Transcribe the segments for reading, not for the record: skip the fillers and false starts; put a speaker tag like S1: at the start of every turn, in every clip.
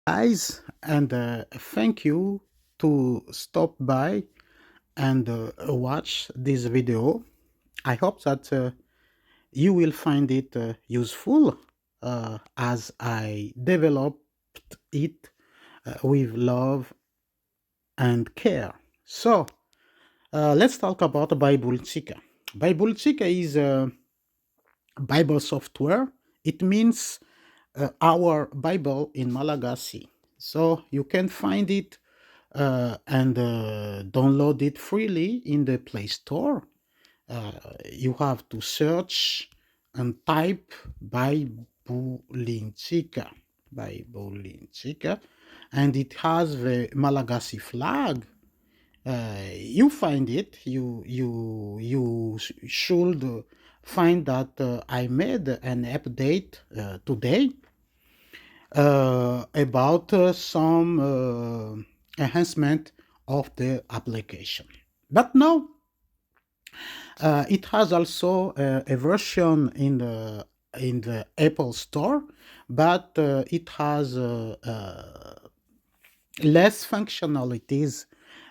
S1: Guys, and thank you to stop by and watch this video. I hope that you will find it useful as I developed it with love and care. So, let's talk about BAIBOLINTSIKA. BAIBOLINTSIKA is a Bible software. It means our Bible in Malagasy. So you can find it and download it freely in the Play Store. You have to search and type Bibolintsika, and it has the Malagasy flag. You find it. You should find that I made an update today about some enhancement of the application. But now it has also a version in the Apple Store, but it has less functionalities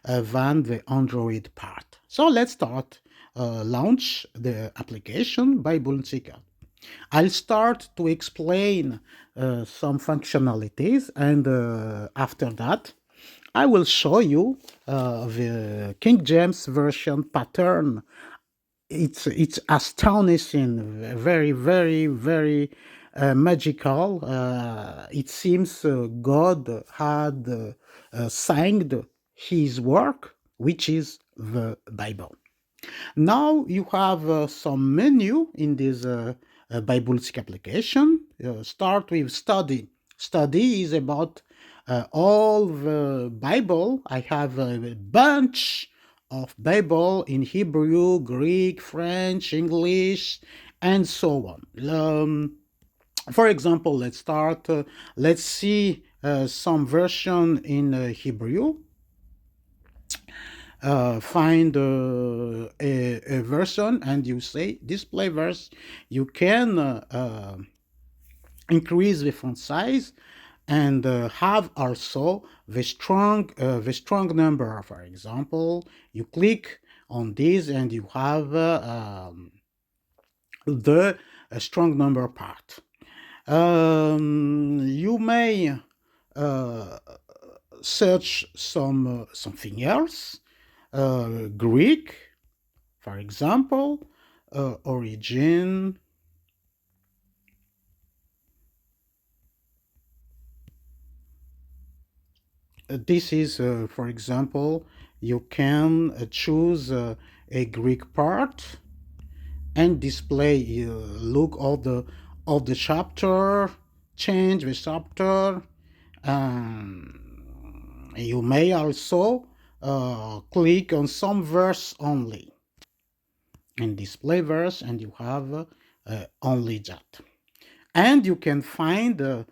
S1: than the Android part. So let's start launch the application by BAIBOLINTSIKA. I'll start to explain some functionalities, and after that, I will show you the King James Version pattern. It's astonishing, very, very, very magical. It seems God had signed His work, which is the Bible. Now you have some menu in this BAIBOLINTSIKA application. Start with study. Study is about all the Bible. I have a bunch of Bible in Hebrew, Greek, French, English, and so on. For example, let's start. Let's see some version in Hebrew. Find a version and you say display verse. You can increase the font size and have also the strong number. For example, you click on this and you have the strong number part. You may search something else. Greek, for example, origin. This is, for example, you can choose a Greek part and display. Look all the chapter, change the chapter. You may also click on some verse only and display verse, and you have only that. And you can find the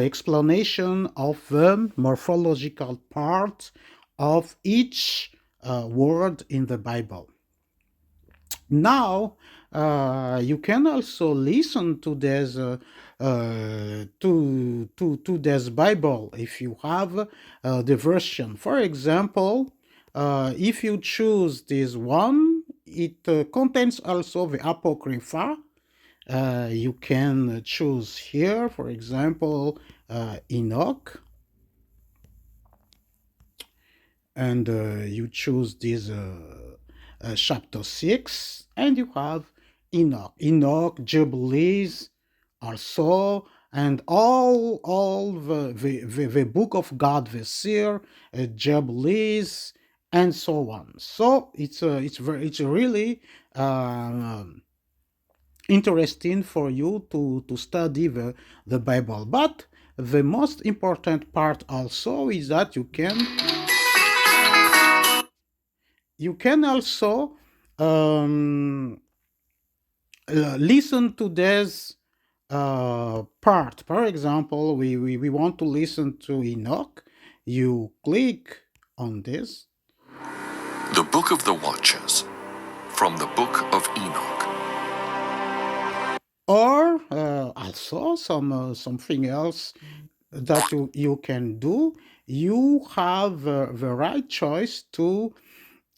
S1: explanation of the morphological part of each word in the Bible. Now, you can also listen to this to this Bible if you have the version. For example, if you choose this one, it contains also the Apocrypha. You can choose here, for example, Enoch, and you choose this chapter 6, and you have Enoch, Jubilees also, and all the book of God, the seer, Jubilees, and so on. So it's really interesting for you to study the Bible. But the most important part also is that you can also listen to this part. For example, we want to listen to Enoch. You click on this.
S2: The Book of the Watchers, from the Book of Enoch.
S1: Or also something else. that you can do, you have the right choice to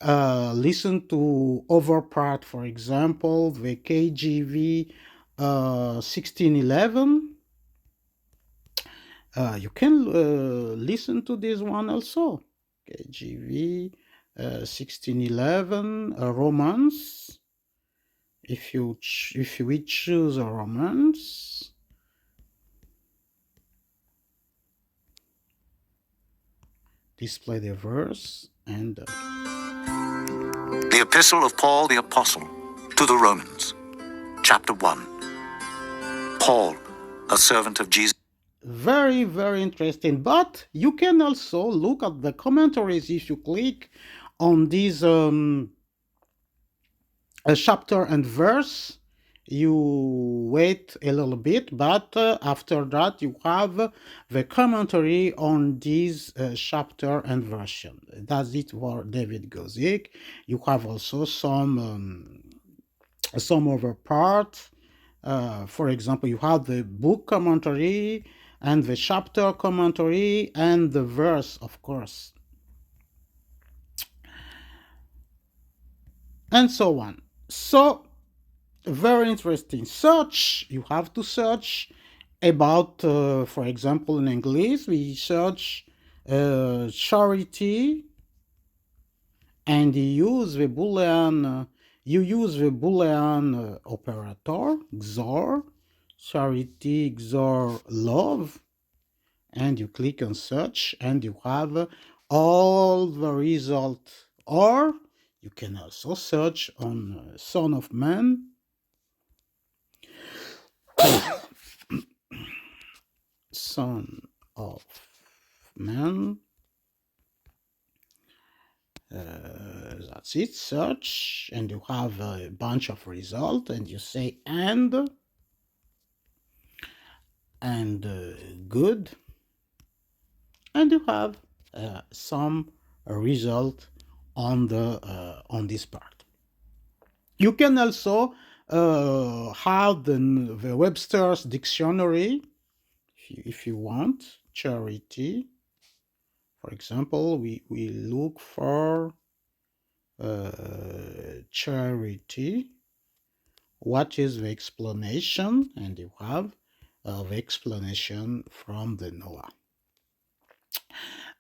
S1: listen to other part. For example, the KJV 1611. You can listen to this one also. KJV 1611 Romans. If we choose a Romans, display the verse and
S2: The Epistle of Paul the Apostle to the Romans, chapter 1. Paul, a servant of Jesus.
S1: very, very interesting. But you can also look at the commentaries if you click on this chapter and verse. You wait a little bit, but after that you have the commentary on this chapter and version. That's it for David Gozik. You have also some other parts. For example, you have the book commentary and the chapter commentary and the verse, of course, and so on. So, very interesting. Search, you have to search about, for example, in English, we search charity, and you use the Boolean operator, XOR, charity, XOR, love, and you click on search, and you have all the results. Or you can also search on Son of Man, Son of Man. That's it, search, and you have a bunch of results, and you say and good, and you have some result on this part. You can also have the Webster's dictionary if you want. Charity, for example, we look for charity. What is the explanation? And you have the explanation from the Noah.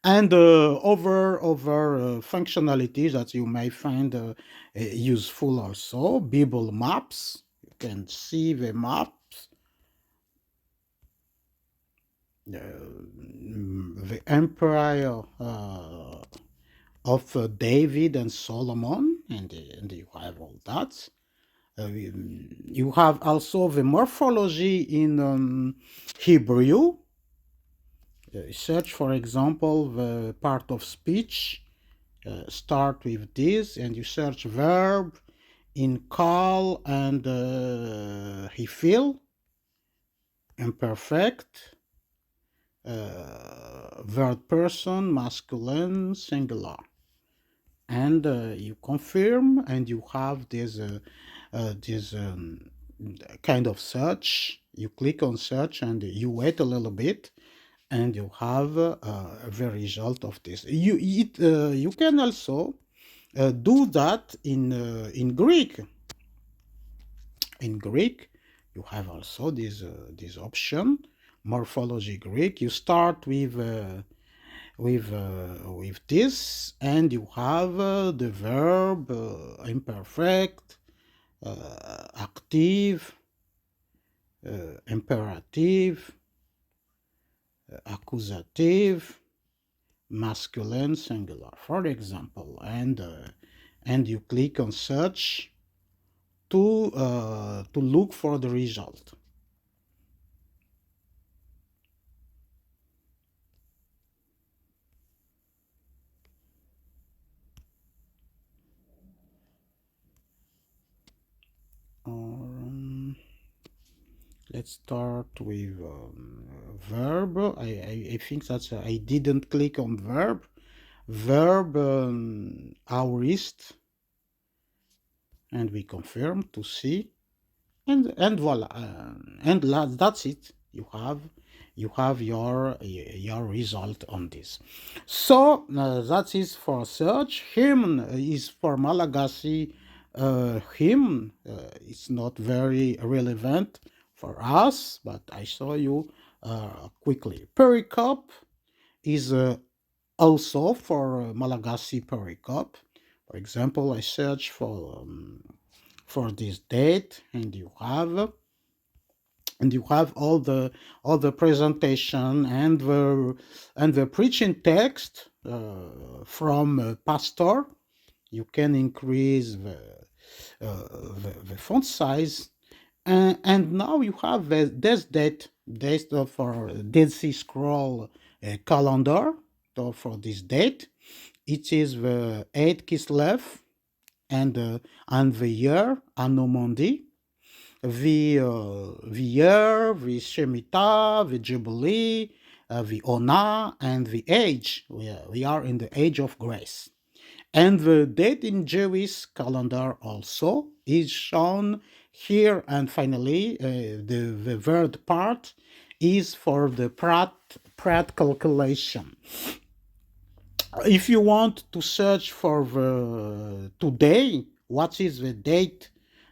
S1: And other functionalities that you may find useful also. Bible maps. You can see the maps. The empire of David and Solomon, and you have all that. You have also the morphology in Hebrew. Search, for example, the part of speech. Start with this, and you search verb in call and refill, imperfect, third person, masculine, singular. And you confirm, and you have this kind of search. You click on search, and you wait a little bit, and you have the result of this. You can also do that in Greek. In Greek, you have also this option, morphology Greek. You start with this, and you have the verb imperfect, active, imperative, accusative, masculine, singular, for example, and you click on search to look for the result. Let's start with verb. I think that's I didn't click on verb. Verb aorist, and we confirm to see, and voila, and that's it. You have you have your result on this. So that is for search. Hymn is for Malagasy. Hymn it's not very relevant for us, but I show you quickly. Pericope is also for Malagasy pericope. For example, I search for this date, and you have all the presentation and the preaching text from pastor. You can increase the font size, and now you have this date for Dead Sea Scroll calendar. So for this date, it is the 8 Kislev and the year Anomondi, the year, the Shemitah, the Jubilee, the Ona, and the age. We are in the age of grace. And the date in Jewish calendar also is shown here. And finally, the third part is for the Pratt calculation. If you want to search for the today, what is the date,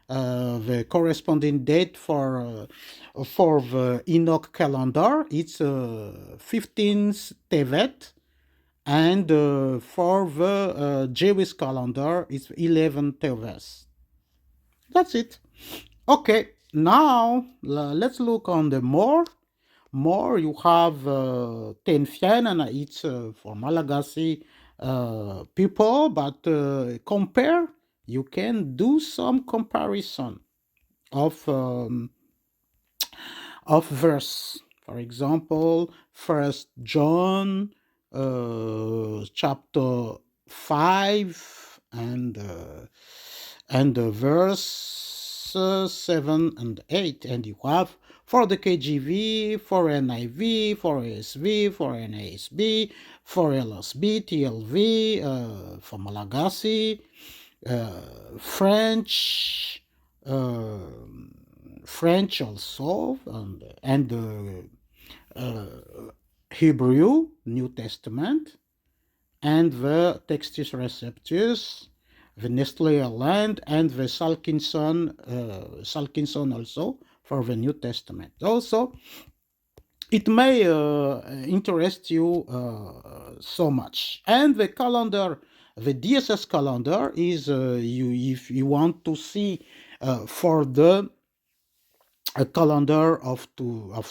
S1: the corresponding date for the Enoch calendar? It's 15th Tevet, and for the Jewish calendar, it's 11th Teves. That's it. Okay, now let's look on the more. You have Tenfien, and it's for Malagasy people, but compare, you can do some comparison of verse. For example, First John chapter 5 and verse 7 and 8, and you have for the KJV, for NIV, for ASV, for NASB, for LSB, TLV, for Malagasy, French, French also, and Hebrew, New Testament, and the Textus Receptus, the Nestle Aland, and the Salkinson also for the New Testament. Also, it may interest you so much. And the calendar, the DSS calendar, is if you want to see for the calendar of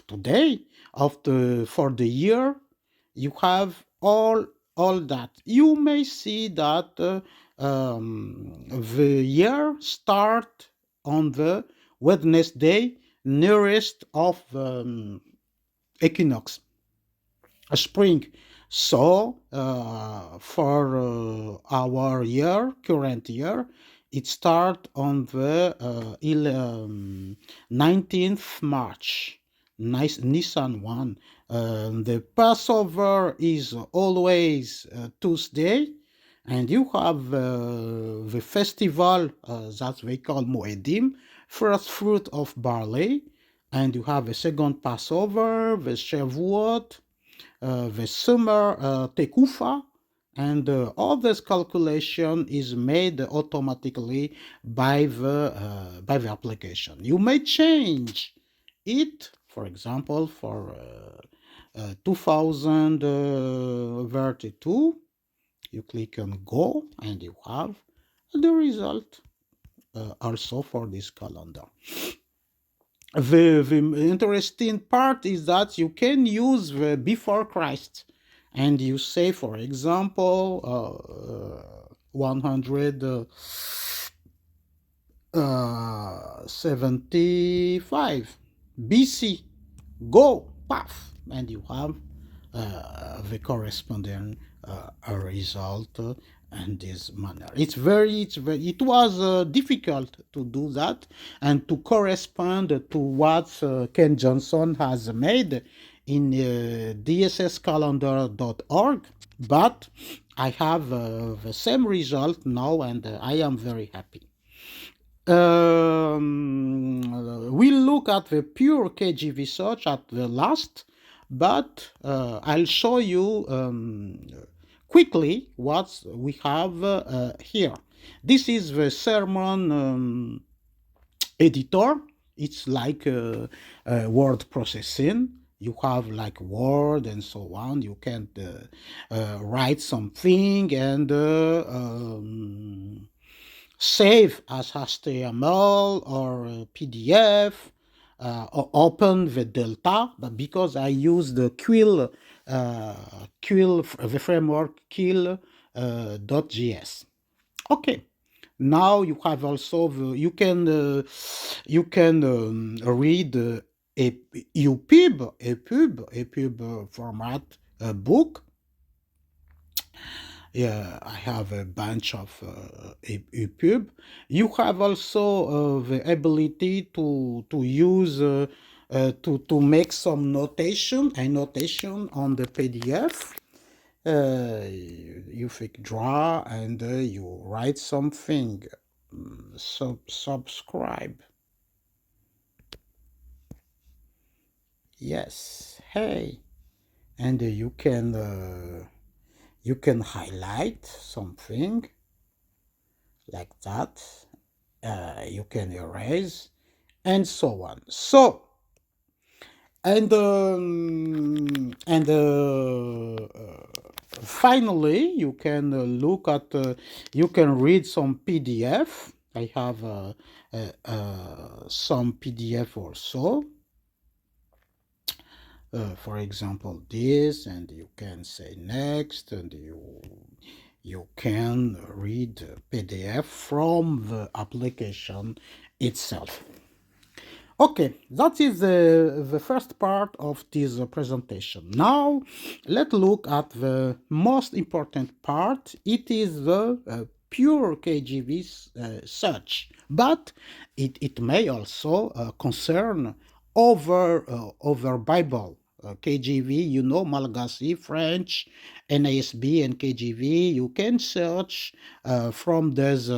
S1: today, for the year, you have all that. You may see that the year start on the Wednesday nearest of equinox, a spring. So for our current year, it starts on the 19th March, Nissan 1. The Passover is always Tuesday, and you have the festival that we call Moedim, first fruit of barley, and you have a second Passover, the Shavuot, the summer Tekufa, and all this calculation is made automatically by the application. You may change it, for example, for 2032. You click on Go, and you have the result also for this calendar. The interesting part is that you can use the before Christ, and you say, for example, 175 BC, go, path, and you have the corresponding result in this manner. It was difficult to do that and to correspond to what Ken Johnson has made in dsscalendar.org, but I have the same result now, and I am very happy. We'll look at the pure KJV search at the last, but I'll show you quickly what we have here. This is the sermon editor. It's like word processing. You have like Word and so on. You can write something and save as HTML or PDF, or open the Delta. But because I use the the framework Quill.js. Okay. Now you have also you can read a pub format book. Yeah, I have a bunch of EPUB. You have also the ability to use to make some annotation on the PDF. You draw and you write something. Subscribe. Yes. Hey, and you can highlight something like that. You can erase and so on. So and finally, you can look at you can read some PDF. I have some PDF also. For example, this, and you can say next, and you can read PDF from the application itself. Okay, that is the first part of this presentation. Now, let's look at the most important part. It is the pure KJV search, but it may also concern over Bible. KJV, you know, Malagasy, French, NASB, and KJV. You can search from this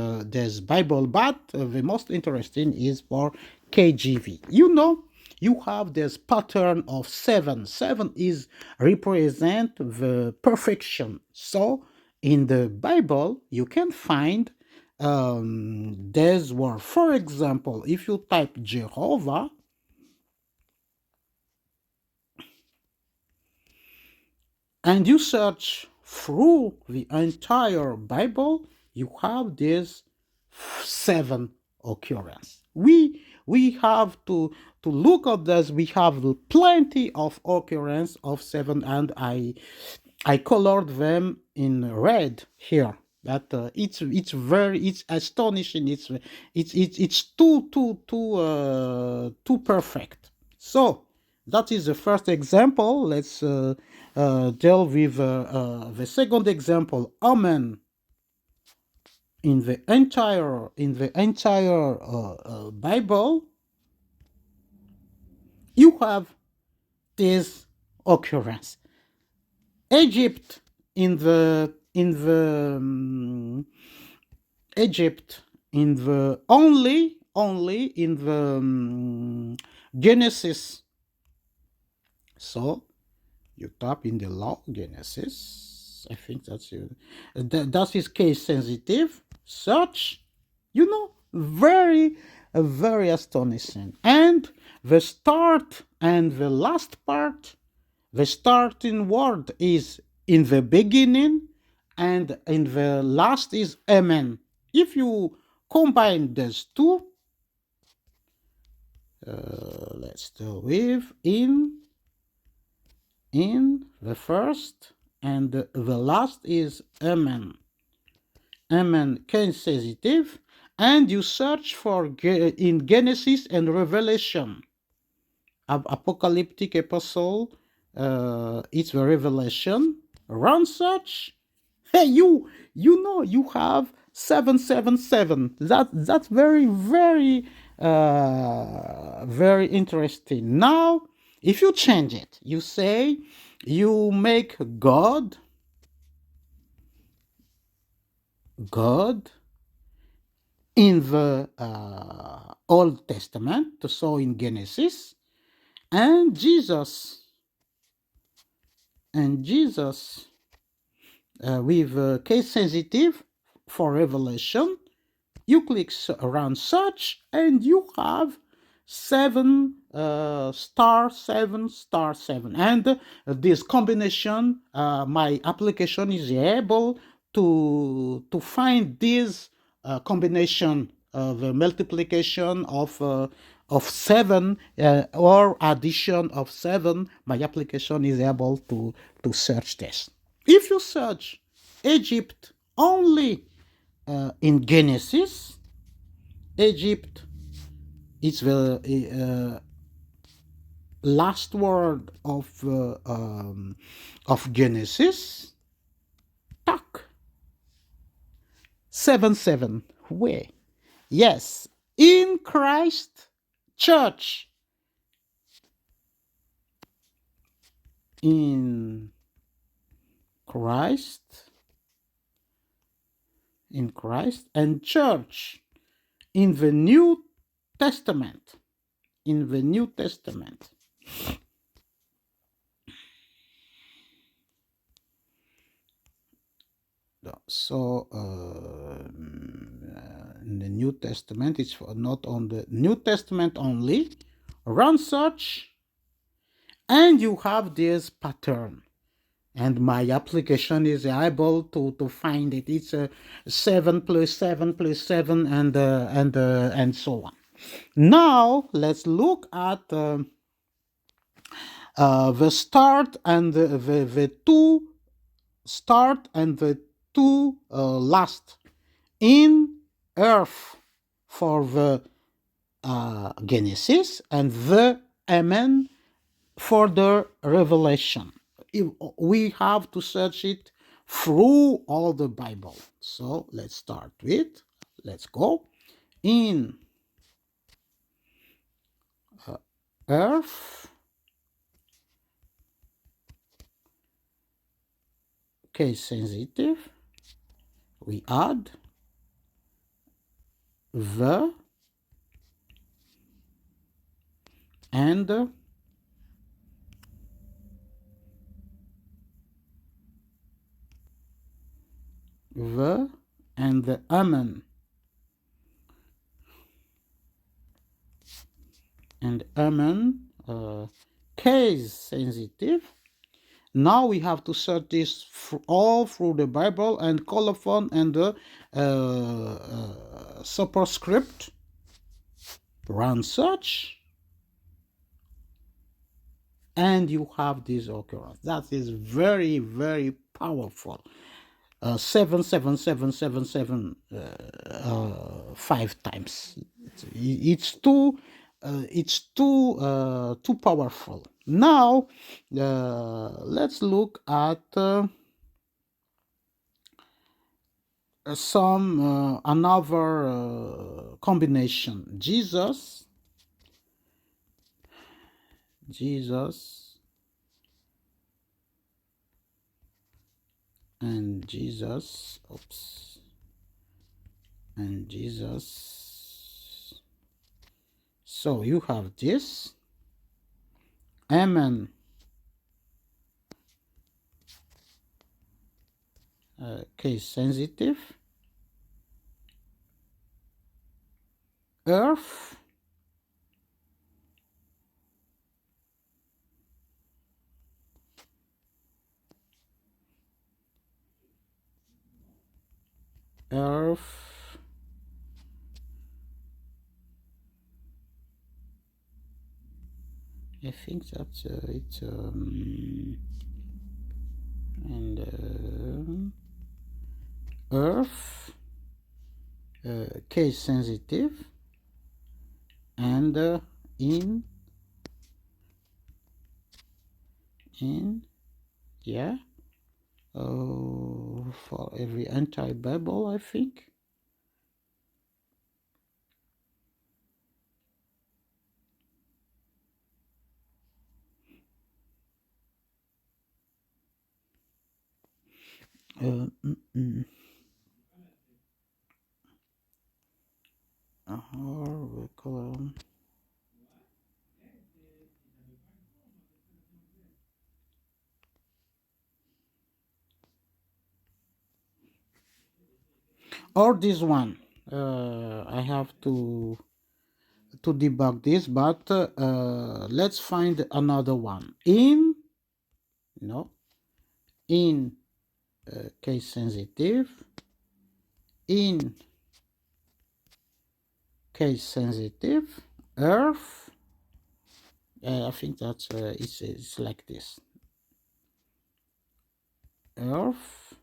S1: Bible, but the most interesting is for KJV. You know, you have this pattern of 7. 7 is represent the perfection. So in the Bible, you can find these words. For example, if you type Jehovah, and you search through the entire Bible, you have these 7 occurrences. We have to look at this. We have plenty of occurrence of 7, and I colored them in red here. That it's astonishing. It's too perfect. So that is the first example. Let's deal with the second example. Amen. In the entire Bible, you have this occurrence. Egypt Egypt in the only in the Genesis. So you tap in the law Genesis. I think that's you. That is case sensitive. Search, you know, very astonishing. And the start and the last part, the starting word is in the beginning, and in the last is amen. If you combine those two, let's do with in the first, and the last is amen. Amen case sensitive, and you search for in Genesis and Revelation. Apocalyptic epistle, it's the Revelation. Run search. Hey, you know you have 777. That's very interesting. Now, if you change it, you say you make God in the Old Testament, so in Genesis, and Jesus and Jesus with case sensitive for revelation. You click around search and you have 7 *7 *7, and this combination, my application is able to find this combination of multiplication of 7 or addition of 7. My application is able to search this. If you search Egypt only in Genesis, Egypt is the last word of Genesis. Tak 7 7. Where? Yes, in Christ Church. In Christ, and church in the New Testament. In the New Testament. So in the New Testament, it's not on the New Testament only. Run search, and you have this pattern. And my application is able to find it. It's 7 plus 7 plus 7, and so on. Now let's look at the start and the two start and the two last in earth for the Genesis, and the amen for the revelation. We have to search it through all the Bible. So let's start with, let's go in earth, case sensitive, we add the and the and the amen, and amen case sensitive. Now we have to search this all through the Bible and colophon and the superscript. Run search, and you have this occurrence. That is very, very powerful. 7 7 7 7 7 5 times. It's too too powerful. Now let's look at some another combination. Jesus and Jesus, oops, and Jesus. So you have this amen case sensitive, earth, earth, I think that's it's and earth, case sensitive, and in yeah, for every anti-Bible, I think. Uh, mm, mm. We call or this one. I have to debug this, but let's find another one. No, in case sensitive, in case sensitive, earth. I think that's it's like this. Earth,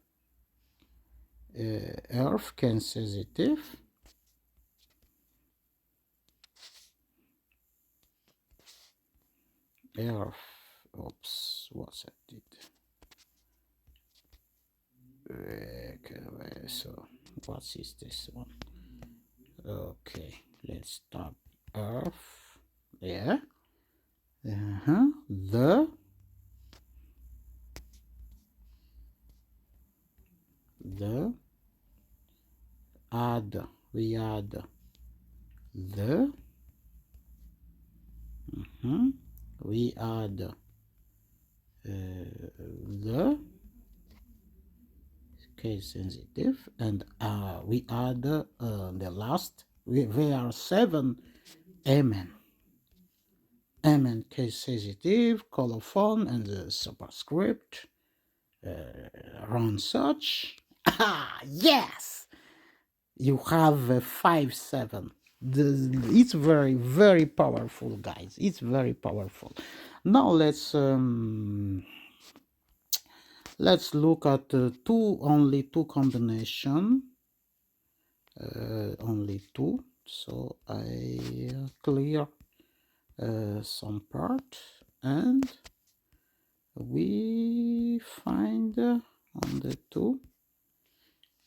S1: earth case sensitive. Earth. Oops, what's I did? Okay, so what is this one? Okay, let's stop Earth. Yeah. The add, we add the we add the case sensitive, and we add the last. We are 7. Amen. Amen case sensitive, colophon, and the superscript. Run such. Ah, yes! You have a 5-7. It's very, very powerful, guys. It's very powerful. Now let's look at only two combination. Only two. So I clear some part, and we find on the two.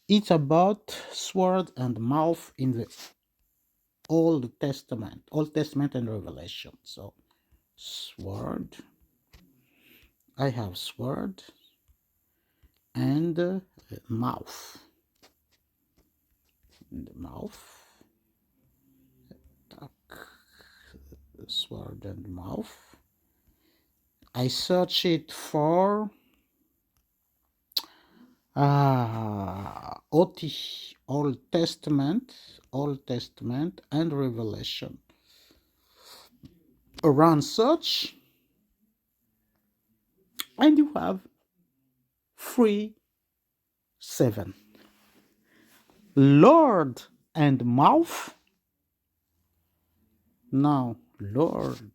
S1: It's about sword and mouth in the Old Testament and Revelation. So sword, I have sword and mouth. And mouth, sword and mouth. I search it for OT, Old Testament and Revelation. Run search, and you have 3-7. Lord and mouth. Now, Lord,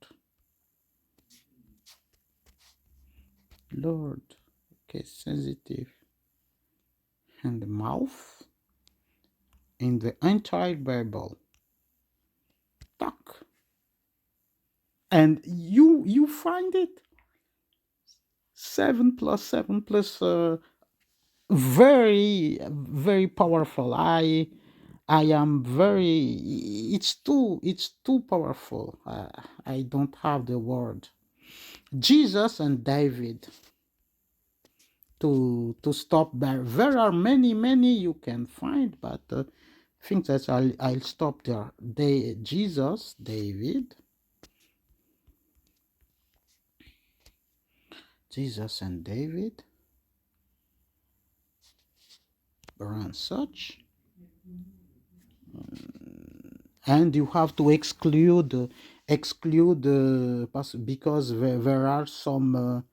S1: okay, sensitive, and mouth in the entire Bible. Talk. And you find it 7 plus 7 plus very, very powerful. I am very, it's too powerful. I don't have the word. Jesus and David, to stop there. There are many you can find, but I think that I'll stop there. Jesus, David, Jesus and David, run such, and you have to exclude because there are some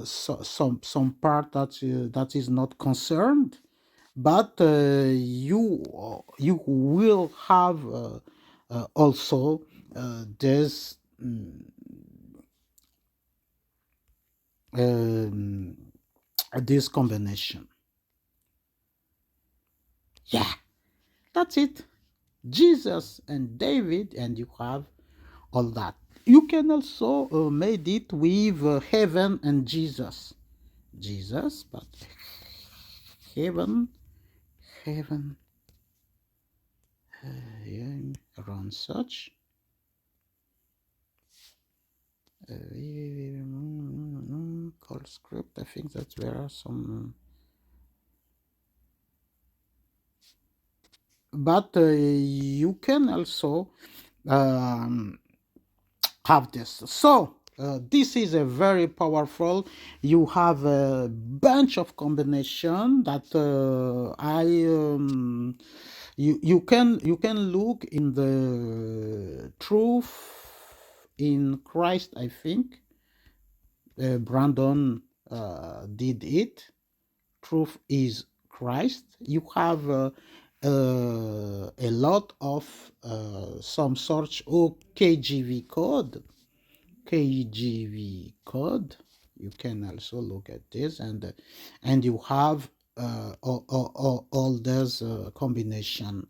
S1: some part that is not concerned, but you will have also this this combination. Yeah, that's it. Jesus and David, and you have all that. You can also made it with heaven and Jesus, but heaven, yeah, around such. Call script. I think that there are some, but you can also have this. So This is a very powerful. You have a bunch of combination that you can look in the truth in Christ. I think Brandon did it. Truth is Christ. You have a lot of some sort of KJV code. KJV code. You can also look at this, and you have all those combination.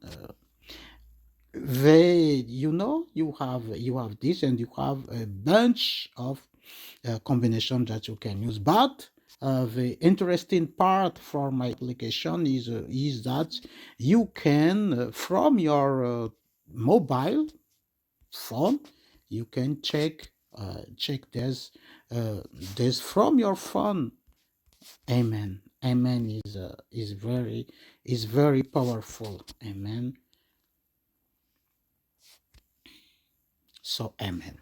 S1: You have this, and you have a bunch of combination that you can use. But the interesting part for my application is that you can from your mobile phone, you can check this from your phone. Amen. Amen is very powerful. Amen. So amen.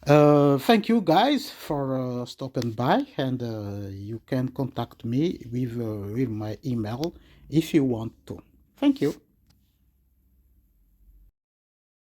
S1: Thank you guys for stopping by, and you can contact me with my email if you want to. Thank you.